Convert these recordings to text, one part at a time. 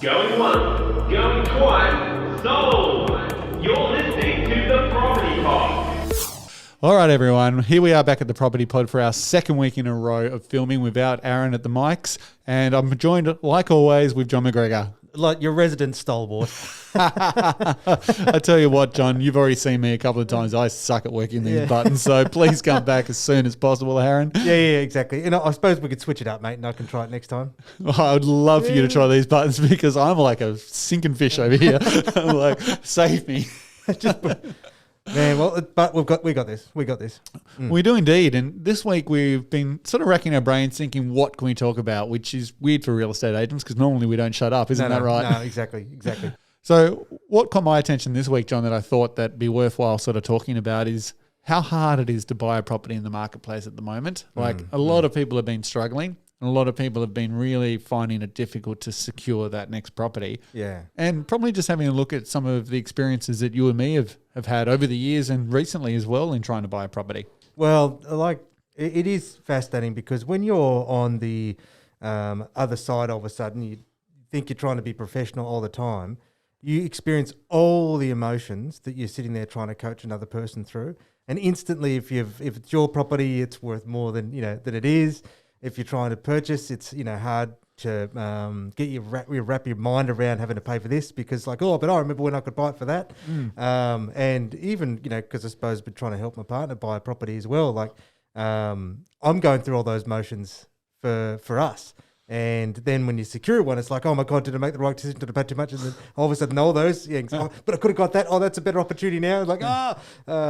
Going once, going twice, sold! You're listening to The Property Pod. All right, everyone. Here we are back at the Property Pod for our second week in a row of filming without Aaron at the mics. And I'm joined, like always, with John McGregor. Like your resident stalwart. I tell you what, John, you've already seen me a couple of times. I suck at working these buttons, so please come back as soon as possible, Aaron. Yeah, exactly. And I suppose we could switch it up, mate, and I can try it next time. I would love for you to try these buttons because I'm like a sinking fish over here. I'm like, save me. Man, well, but we got this. We do indeed. And this week we've been sort of racking our brains thinking, what can we talk about? Which is weird for real estate agents because normally we don't shut up. Isn't that right? No, exactly. So what caught my attention this week, John, that I thought that'd be worthwhile sort of talking about is how hard it is to buy a property in the marketplace at the moment. Like a lot of people have been struggling. And a lot of people have been really finding it difficult to secure that next property. Yeah. And probably just having a look at some of the experiences that you and me have had over the years and recently as well in trying to buy a property. Well, like it is fascinating because when you're on the other side, all of a sudden you think you're trying to be professional all the time. You experience all the emotions that you're sitting there trying to coach another person through. And instantly, if it's your property, it's worth more than than it is. If you're trying to purchase, it's hard to get wrap your mind around having to pay for this because but I remember when I could buy it for that. And even because I suppose I've been trying to help my partner buy a property as well. I'm going through all those motions for us. And then when you secure one, it's like, oh my God, did I make the right decision? Did I pay too much? And then all of a sudden, all those, but I could have got that. Oh, that's a better opportunity now.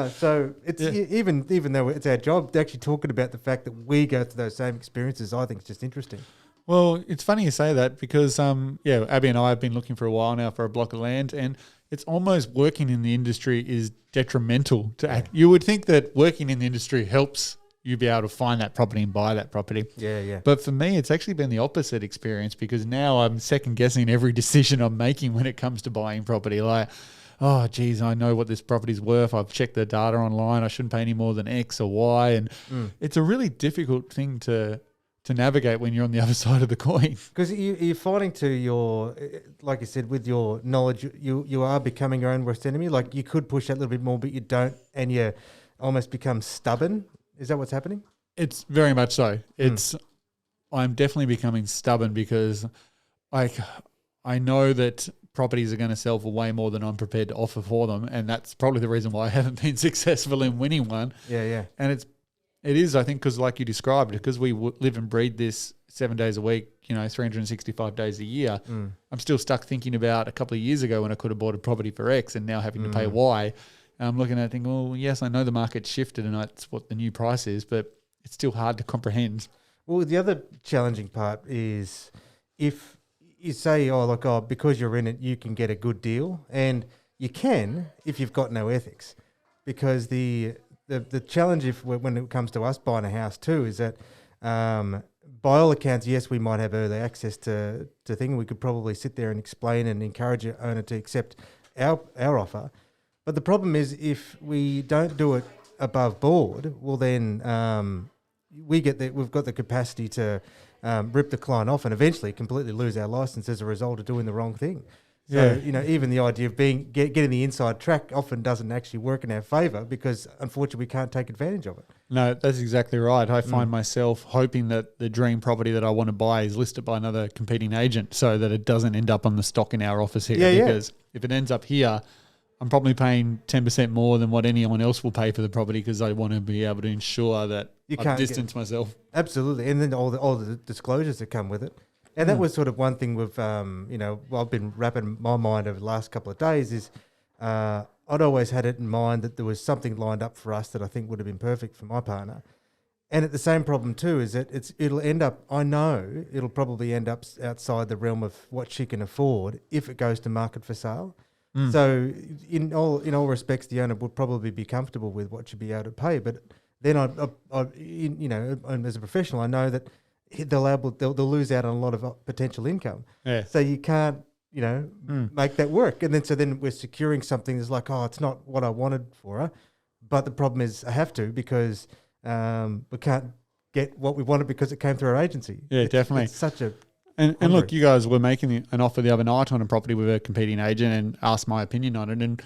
So it's even though it's our job, actually talking about the fact that we go through those same experiences, I think it's just interesting. Well, it's funny you say that because, Abby and I have been looking for a while now for a block of land, and it's almost working in the industry is detrimental to act. You would think that working in the industry helps you be able to find that property and buy that property. Yeah. But for me, it's actually been the opposite experience because now I'm second guessing every decision I'm making when it comes to buying property. Like, oh, geez, I know what this property's worth. I've checked the data online. I shouldn't pay any more than X or Y. And it's a really difficult thing to navigate when you're on the other side of the coin. Because you're finding to your, like you said, with your knowledge, you are becoming your own worst enemy. Like you could push that a little bit more, but you don't, and you almost become stubborn. Is that what's happening? It's very much so. I'm definitely becoming stubborn because I know that properties are going to sell for way more than I'm prepared to offer for them. And that's probably the reason why I haven't been successful in winning one. Yeah. And it is, I think, because like you described, because we live and breathe this 7 days a week, 365 days a year, I'm still stuck thinking about a couple of years ago when I could have bought a property for X and now having to pay Y. I'm looking at it thinking, well, yes, I know the market's shifted and that's what the new price is, but it's still hard to comprehend. Well, the other challenging part is if you say, because you're in it, you can get a good deal. And you can if you've got no ethics. Because the challenge when it comes to us buying a house too is that by all accounts, yes, we might have early access to things. We could probably sit there and explain and encourage your owner to accept our offer. But the problem is if we don't do it above board, well then we've got the capacity to rip the client off and eventually completely lose our license as a result of doing the wrong thing. So, even the idea of getting the inside track often doesn't actually work in our favour because unfortunately we can't take advantage of it. No, that's exactly right. I find myself hoping that the dream property that I want to buy is listed by another competing agent so that it doesn't end up on the stock in our office here. Because if it ends up here, I'm probably paying 10% more than what anyone else will pay for the property because I want to be able to ensure that I distance myself. Absolutely. And then all the disclosures that come with it. And that was sort of one thing with, I've been wrapping my mind over the last couple of days is I'd always had it in mind that there was something lined up for us that I think would have been perfect for my partner. And at the same problem too is that it'll probably end up outside the realm of what she can afford if it goes to market for sale. So in all respects, the owner would probably be comfortable with what she'd be able to pay. But then as a professional, I know that they'll lose out on a lot of potential income. Yeah. So you can't make that work. And then we're securing something that's like, oh, it's not what I wanted for her, but the problem is I have to because we can't get what we wanted because it came through our agency. Yeah, definitely. It's such a And look, you guys were making an offer the other night on a property with a competing agent and asked my opinion on it. And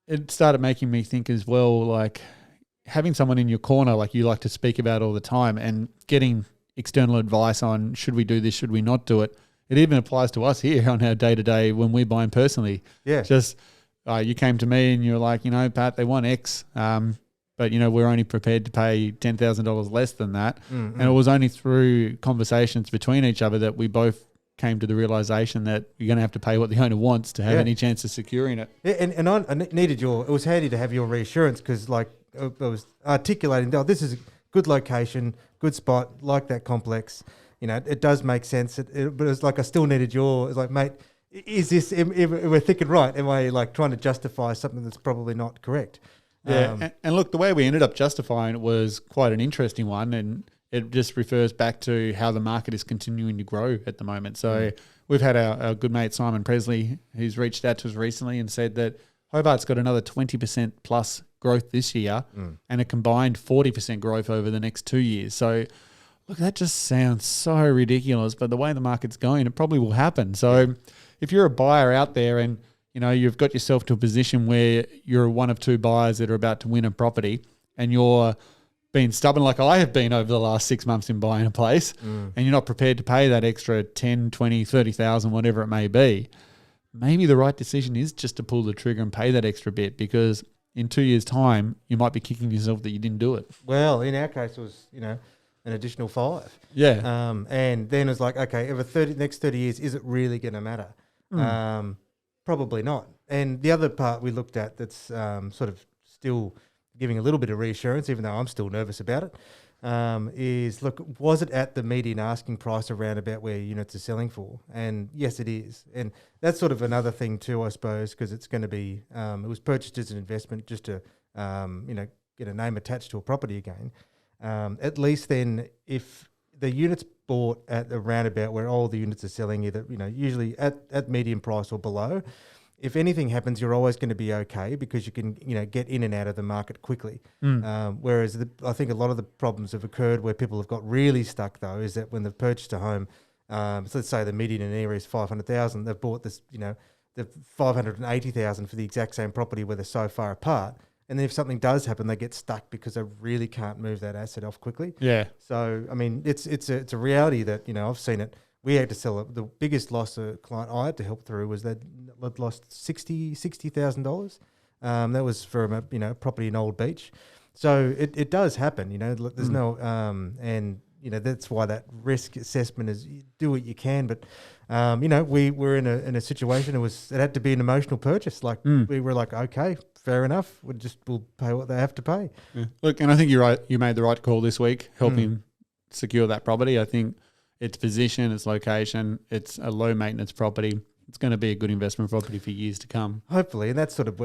it started making me think as well, like having someone in your corner, like you like to speak about all the time, and getting external advice on should we do this, should we not do it. It even applies to us here on our day-to-day when we're buying personally. Yeah. Just you came to me and you're like, Pat, they want X, but, we're only prepared to pay $10,000 less than that. And it was only through conversations between each other that we both came to the realization that you're going to have to pay what the owner wants to have any chance of securing it. Yeah, and I needed it was handy to have your reassurance because, like, I was articulating, this is a good location, good spot, like that complex. It does make sense. But it's like I still needed it's like, mate, is this, we're thinking right? Am I like trying to justify something that's probably not correct? Yeah, and look, the way we ended up justifying it was quite an interesting one, and it just refers back to how the market is continuing to grow at the moment. So we've had our good mate Simon Presley, who's reached out to us recently and said that Hobart's got another 20% plus growth this year and a combined 40% growth over the next 2 years. So look, that just sounds so ridiculous, but the way the market's going, it probably will happen. So if you're a buyer out there and you've got yourself to a position where you're one of two buyers that are about to win a property and you're being stubborn like I have been over the last 6 months in buying a place and you're not prepared to pay that extra 10, 20, 30,000, whatever it may be, maybe the right decision is just to pull the trigger and pay that extra bit, because in 2 years' time, you might be kicking yourself that you didn't do it. Well, in our case, it was, an additional 5. Yeah. And then it was like, okay, over next 30 years, is it really going to matter? Probably not. And the other part we looked at that's sort of still giving a little bit of reassurance, even though I'm still nervous about it, is, look, was it at the median asking price around about where units are selling for? And yes, it is. And that's sort of another thing too, I suppose, because it's going to be, it was purchased as an investment just to, get a name attached to a property again. At least then, if the units bought at around about where all the units are selling, either usually at median price or below, if anything happens, you're always going to be okay because you can get in and out of the market quickly. Whereas I think a lot of the problems have occurred where people have got really stuck though is that when they've purchased a home, so let's say the median in an area is 500,000, they've bought this the 580,000 for the exact same property where they're so far apart. And then if something does happen, they get stuck because they really can't move that asset off quickly. Yeah. So, I mean, it's a reality that, I've seen it. We had to sell it. The biggest loss a client I had to help through was that they'd lost $60,000. That was from a property in Old Beach. So it does happen, there's no, and, that's why that risk assessment is you do what you can. But, we were in a situation, it had to be an emotional purchase. Like we were like, okay, fair enough. We'll pay what they have to pay. Yeah. Look, and I think you're right. You made the right call this week, helping secure that property. I think its position, its location, it's a low maintenance property. It's going to be a good investment property for years to come. Hopefully, and that's sort of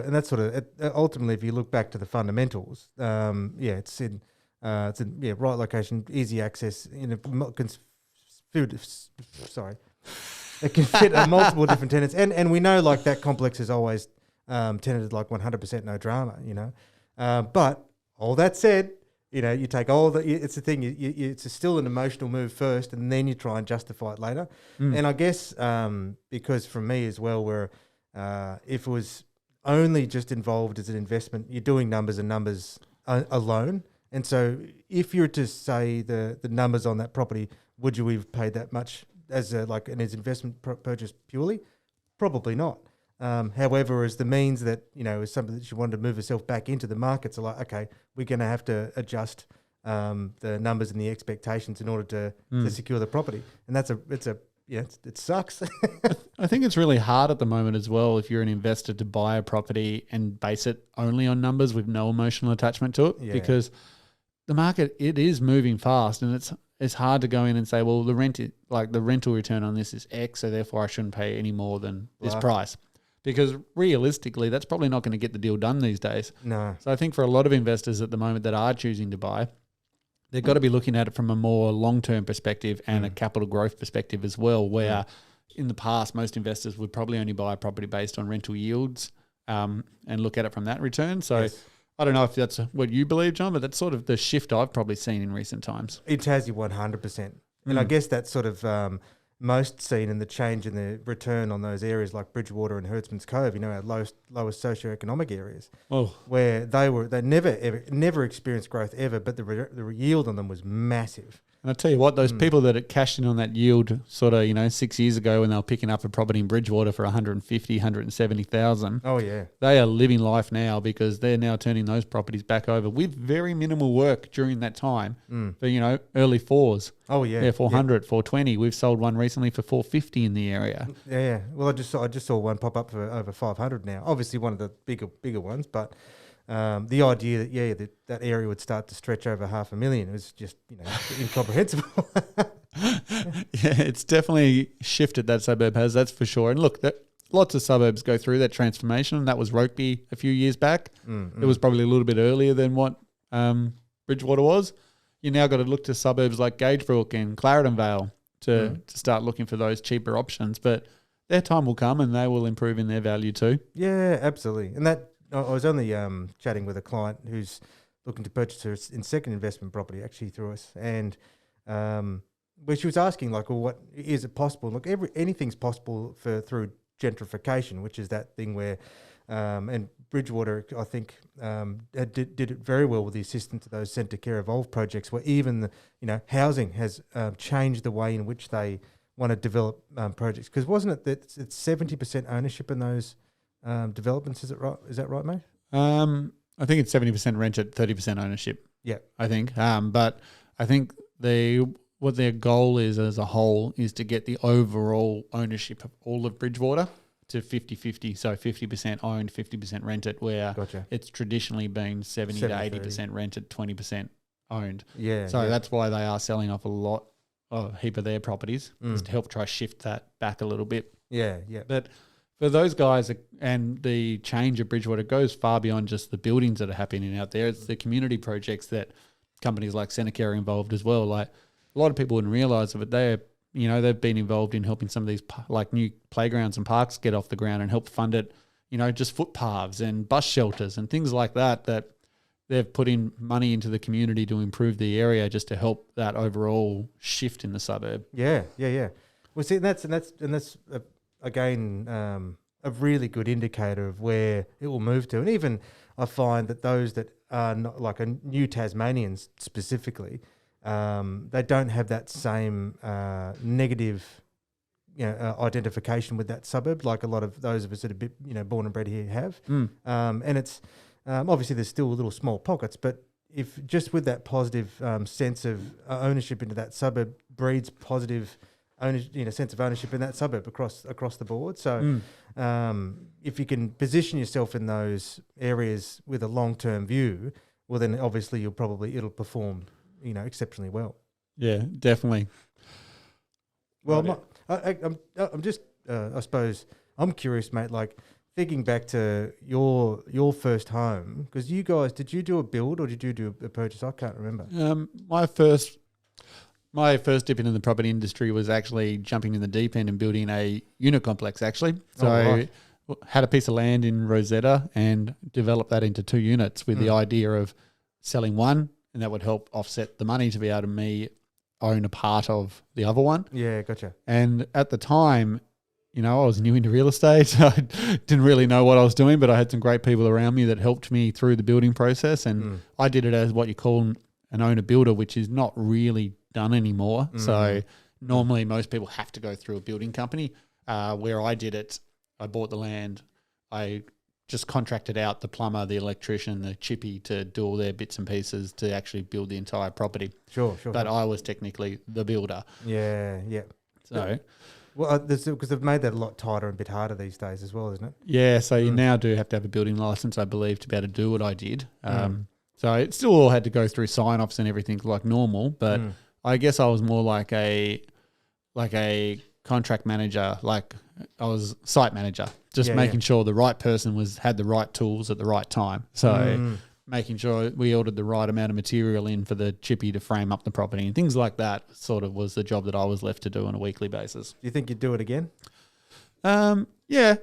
ultimately, if you look back to the fundamentals, it's in right location, easy access. It can fit multiple different tenants, and we know like that complex is always tenanted like 100% no drama, but all that said, you take all it's the thing, it's still an emotional move first, and then you try and justify it later. And I guess because for me as well, where if it was only just involved as an investment, you're doing numbers and numbers alone. And so if you were to say the numbers on that property, would you have paid that much as an investment purchase purely? Probably not. However, as the means that, is something that you wanted to move yourself back into the markets, are like, okay, we're going to have to adjust the numbers and the expectations in order to secure the property. And it sucks. I think it's really hard at the moment as well if you're an investor to buy a property and base it only on numbers with no emotional attachment to it, because the market, it is moving fast, and it's hard to go in and say, well, the rental return on this is X, so therefore I shouldn't pay any more than this price. Because realistically, that's probably not going to get the deal done these days. No. So I think for a lot of investors at the moment that are choosing to buy, they've got to be looking at it from a more long-term perspective and a capital growth perspective as well, where in the past, most investors would probably only buy a property based on rental yields and look at it from that return. So I don't know if that's what you believe, John, but that's sort of the shift I've probably seen in recent times. It has you 100%. And I guess that's sort of, most seen in the change in the return on those areas like Bridgewater and Hertzman's Cove, our lowest socioeconomic areas, where they never experienced growth ever, but the yield on them was massive. And I tell you what, those people that had cashed in on that yield sort of, 6 years ago when they were picking up a property in Bridgewater for 150, 170,000. Oh, yeah. They are living life now because they're now turning those properties back over with very minimal work during that time for, early fours. Oh, yeah. Yeah, 400, 420. We've sold one recently for 450 in the area. Yeah. Well, I just saw one pop up for over 500 now. Obviously one of the bigger ones, but the idea that area would start to stretch over 500,000 was just incomprehensible. Yeah, it's definitely shifted, that suburb has, that's for sure. And look, lots of suburbs go through that transformation. That was Rokeby a few years back. It was probably a little bit earlier than what Bridgewater was. You now got to look to suburbs like Gagebrook and Clarendon Vale to start looking for those cheaper options. But their time will come and they will improve in their value too. Yeah, absolutely. And that I was only chatting with a client who's looking to purchase her second investment property actually through us, and where she was asking like, well, what is it possible? Look, anything's possible through gentrification, which is that thing where and Bridgewater, I think, did it very well with the assistance to those Centre Care Evolve projects, where even housing has changed the way in which they want to develop projects. Because wasn't it that it's 70% ownership in those developments? Is it right? Is that right, mate? I think it's 70% rented, 30% ownership. Yeah, I think. But I think what their goal is as a whole is to get the overall ownership of all of Bridgewater to 50-50, so 50% owned, 50% rented, where it's traditionally been 70 to 80% rented, 20% owned. Yeah. So that's why they are selling off a heap of their properties, is to help try shift that back a little bit. Yeah, yeah. But for those guys, and the change of Bridgewater goes far beyond just the buildings that are happening out there. It's the community projects that companies like Centrecare are involved as well. Like a lot of people wouldn't realise it, but they've been involved in helping some of these like new playgrounds and parks get off the ground and help fund it. Just footpaths and bus shelters and things like that they've put in money into the community to improve the area just to help that overall shift in the suburb. Yeah. Well, see, that's again a really good indicator of where it will move to. And even I find that those that are not like a new Tasmanians specifically, they don't have that same negative, identification with that suburb like a lot of those of us that are born and bred here have. And it's obviously there's still little small pockets, but if just with that positive sense of ownership into that suburb breeds positive sense of ownership in that suburb across the board. So if you can position yourself in those areas with a long-term view, well then obviously it'll perform exceptionally well. Yeah, definitely. Well, I'm just I suppose I'm curious, mate, like thinking back to your first home, because you guys, did you do a build or did you do a purchase? I can't remember. My first dip into the property industry was actually jumping in the deep end and building a unit complex, actually. So had a piece of land in Rosetta and developed that into 2 units with the idea of selling one, and that would help offset the money to be able to own a part of the other one. Yeah, gotcha. And at the time, I was new into real estate. I didn't really know what I was doing, but I had some great people around me that helped me through the building process. And I did it as what you call an owner-builder, which is not really done anymore. So normally most people have to go through a building company. Where I did it, I bought the land. I just contracted out the plumber, the electrician, the chippy to do all their bits and pieces to actually build the entire property. Sure. But I was technically the builder. Yeah. So... Well, because they've made that a lot tighter and a bit harder these days as well, isn't it? Yeah, so you now do have to have a building license, I believe, to be able to do what I did. So it still all had to go through sign-offs and everything like normal, but I guess I was more like a contract manager, like I was site manager, just making sure the right person had the right tools at the right time. So making sure we ordered the right amount of material in for the chippy to frame up the property and things like that sort of was the job that I was left to do on a weekly basis. Do you think you'd do it again? Yeah,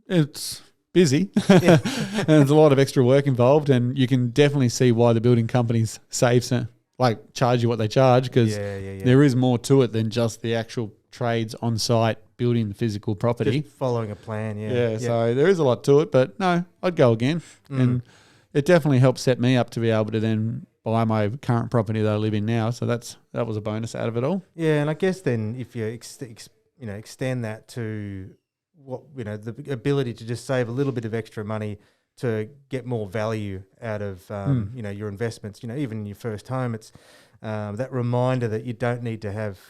it's busy and there's a lot of extra work involved, and you can definitely see why the building companies charge you what they charge, because there is more to it than just the actual trades on site building the physical property. Just following a plan, yeah. Yeah, so there is a lot to it, but no, I'd go again. And it definitely helped set me up to be able to then buy my current property that I live in now. So that was a bonus out of it all. Yeah, and I guess then if you extend that to what the ability to just save a little bit of extra money to get more value out of your investments. Even in your first home, it's that reminder that you don't need to have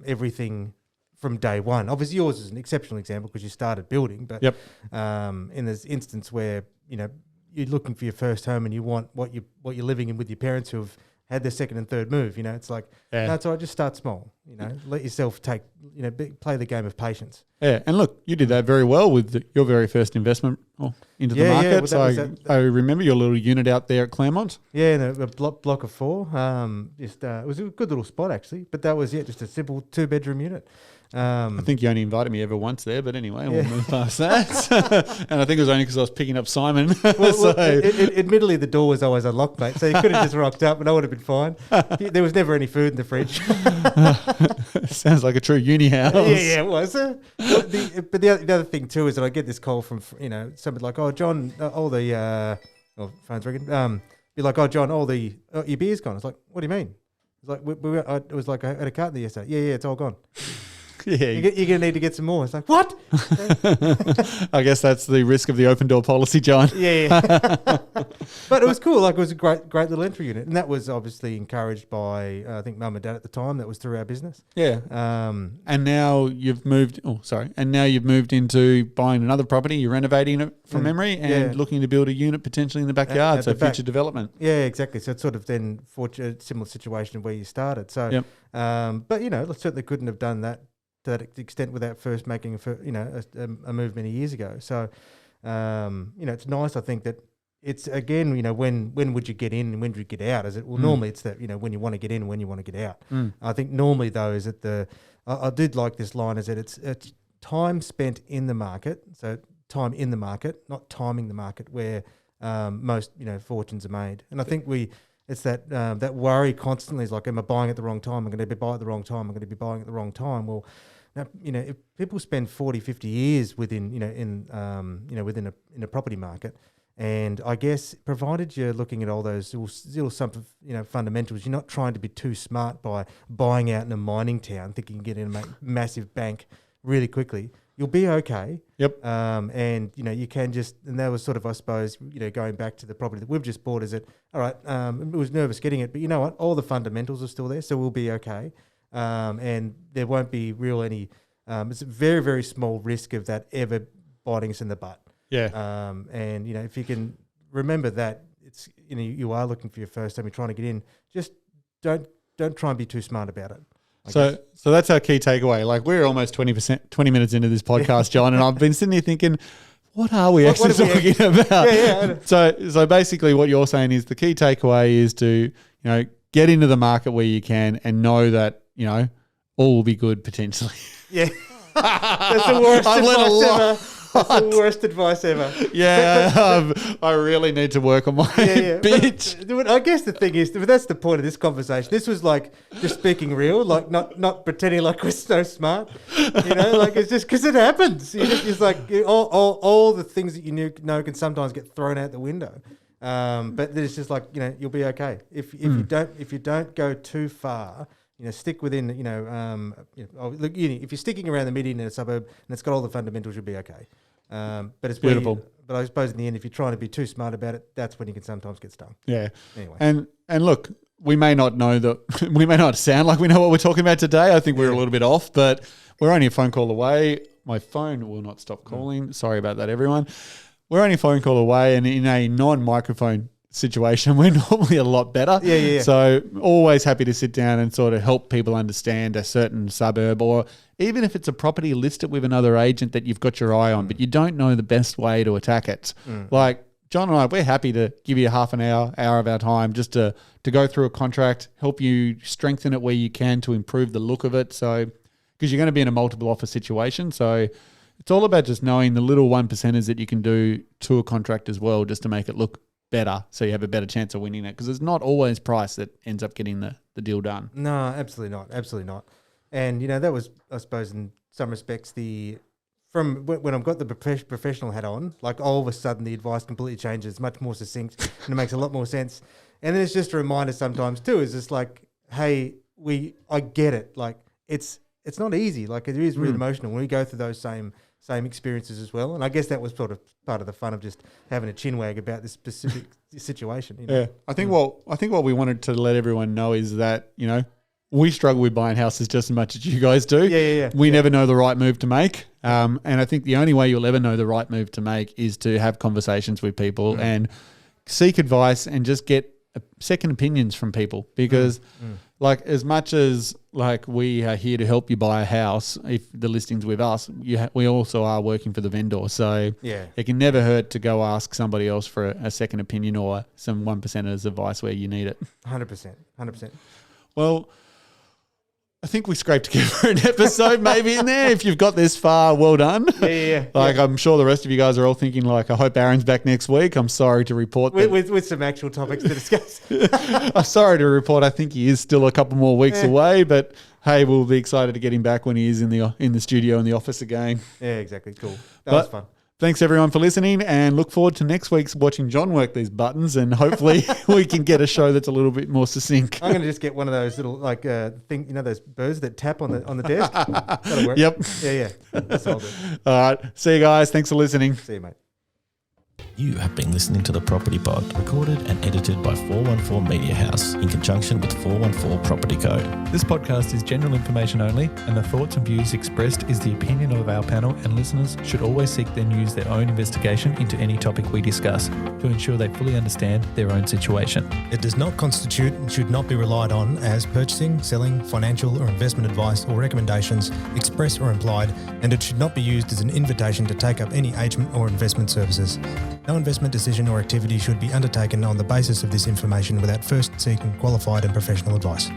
everything from day one. Obviously, yours is an exceptional example because you started building, but in this instance where you're looking for your first home and you want what you're living in with your parents who have had their second and third move, it's like, no, it's all right, just start small, let yourself play the game of patience. Yeah, and look, you did that very well with your very first investment into the market. Yeah, well, so I remember your little unit out there at Claremont. Yeah, in a block of 4. It was a good little spot actually, but that was just a simple 2-bedroom unit. I think you only invited me ever once there, but anyway, we'll move past that. And I think it was only because I was picking up Simon. Admittedly, the door was always unlocked, mate, so you could have just rocked up and I would have been fine. There was never any food in the fridge. Sounds like a true uni house. Yeah, it was. But the other thing too is that I get this call from somebody like, "Oh, John, all the phone's ringing." Be like, "Oh, John, all the your beer's gone." It's like, "What do you mean?" It's like it was like I had a carton there yesterday. Yeah, it's all gone. Yeah, you're going to need to get some more. It's like, what? I guess that's the risk of the open door policy, John. Yeah. But it was cool. Like, it was a great little entry unit. And that was obviously encouraged by, I think, Mum and Dad at the time. That was through our business. Yeah. And now you've moved, into buying another property. You're renovating it from memory and looking to build a unit potentially in the backyard. So future development. Yeah, exactly. So it's sort of then a similar situation where you started. So, but, certainly couldn't have done that to that extent without first making a move many years ago. So, it's nice. I think that it's again, when would you get in and when would you get out? Is it normally it's that when you want to get in and when you want to get out. I think normally though is that I did like this line is that it's time spent in the market. So time in the market, not timing the market where most fortunes are made. And I think it's that worry constantly is like, am I buying at the wrong time? I'm going to be buying at the wrong time. I'm going to be buying at the wrong time. Well, now, if people spend 40, 50 years within a property market, and I guess provided you're looking at all those little fundamentals, you're not trying to be too smart by buying out in a mining town, thinking you can get in a massive bank really quickly. You'll be okay. Yep. And you can and that was sort of, I suppose, going back to the property that we've just bought, is it all right? It was nervous getting it, but you know what? All the fundamentals are still there, so we'll be okay. And there won't be it's a very, very small risk of that ever biting us in the butt. Yeah. And if you can remember that, it's you are looking for your first time, you're trying to get in. Just don't try and be too smart about it. So that's our key takeaway. Like, we're almost 20 minutes into this podcast, John, and I've been sitting here thinking, what are we actually talking about? Yeah. So basically what you're saying is the key takeaway is to, get into the market where you can and know that, all will be good potentially. Yeah. That's the worst advice ever. That's the worst advice ever. Yeah, I really need to work on my bitch. But I guess the thing is, that's the point of this conversation. This was like just speaking real, like not pretending like we're so smart. Like it's just because it happens. It's like all the things that you know can sometimes get thrown out the window. But it's just like you'll be okay if you don't go too far. Stick within. If you're sticking around the median in a suburb and it's got all the fundamentals, you'll be okay. But it's beautiful. But I suppose in the end, if you're trying to be too smart about it, that's when you can sometimes get stung. Yeah. Anyway. And look, we may not know that. We may not sound like we know what we're talking about today. I think we're a little bit off, but we're only a phone call away. My phone will not stop calling. Sorry about that, everyone. We're only a phone call away, and in a non-microphone situation, we're normally a lot better. Yeah. So always happy to sit down and sort of help people understand a certain suburb, or even if it's a property listed with another agent that you've got your eye on, but you don't know the best way to attack it. Like John and I, we're happy to give you half an hour of our time just to go through a contract, help you strengthen it where you can to improve the look of it. So, because you're going to be in a multiple offer situation. So it's all about just knowing the little 1%ers that you can do to a contract as well, just to make it look better, so you have a better chance of winning it, because it's not always price that ends up getting the deal done. No, absolutely not. And, that was, I suppose, in some respects, from when I've got the professional hat on, like all of a sudden the advice completely changes, it's much more succinct, and it makes a lot more sense. And then it's just a reminder sometimes too, is just like, hey, I get it. Like it's not easy. Like it is really emotional. We go through those same experiences as well. And I guess that was sort of part of the fun of just having a chin wag about this specific situation. Yeah. I think what we wanted to let everyone know is that, we struggle with buying houses just as much as you guys do. Yeah. We never know the right move to make. And I think the only way you'll ever know the right move to make is to have conversations with people and seek advice and just get second opinions from people. Because like as much as like we are here to help you buy a house, if the listing's with us, we also are working for the vendor. So it can never hurt to go ask somebody else for a second opinion or some 1%ers advice where you need it. 100%. Well, I think we scraped together an episode maybe in there. If you've got this far, well done. Yeah. I'm sure the rest of you guys are all thinking like, I hope Aaron's back next week. I'm sorry to report that. With some actual topics to discuss. I'm sorry to report I think he is still a couple more weeks away, but hey, we'll be excited to get him back when he is in the studio in the office again. Yeah, exactly. Cool. That was fun. Thanks everyone for listening, and look forward to next week's watching John work these buttons, and hopefully we can get a show that's a little bit more succinct. I'm going to just get one of those little those birds that tap on the desk. That'll work. Yep. Yeah. That's all good. All right. See you guys. Thanks for listening. See you, mate. You have been listening to The Property Pod, recorded and edited by 414 Media House in conjunction with 414 Property Code. This podcast is general information only, and the thoughts and views expressed is the opinion of our panel, and listeners should always seek and use their own investigation into any topic we discuss to ensure they fully understand their own situation. It does not constitute and should not be relied on as purchasing, selling, financial or investment advice or recommendations, express or implied, and it should not be used as an invitation to take up any agent or investment services. No investment decision or activity should be undertaken on the basis of this information without first seeking qualified and professional advice.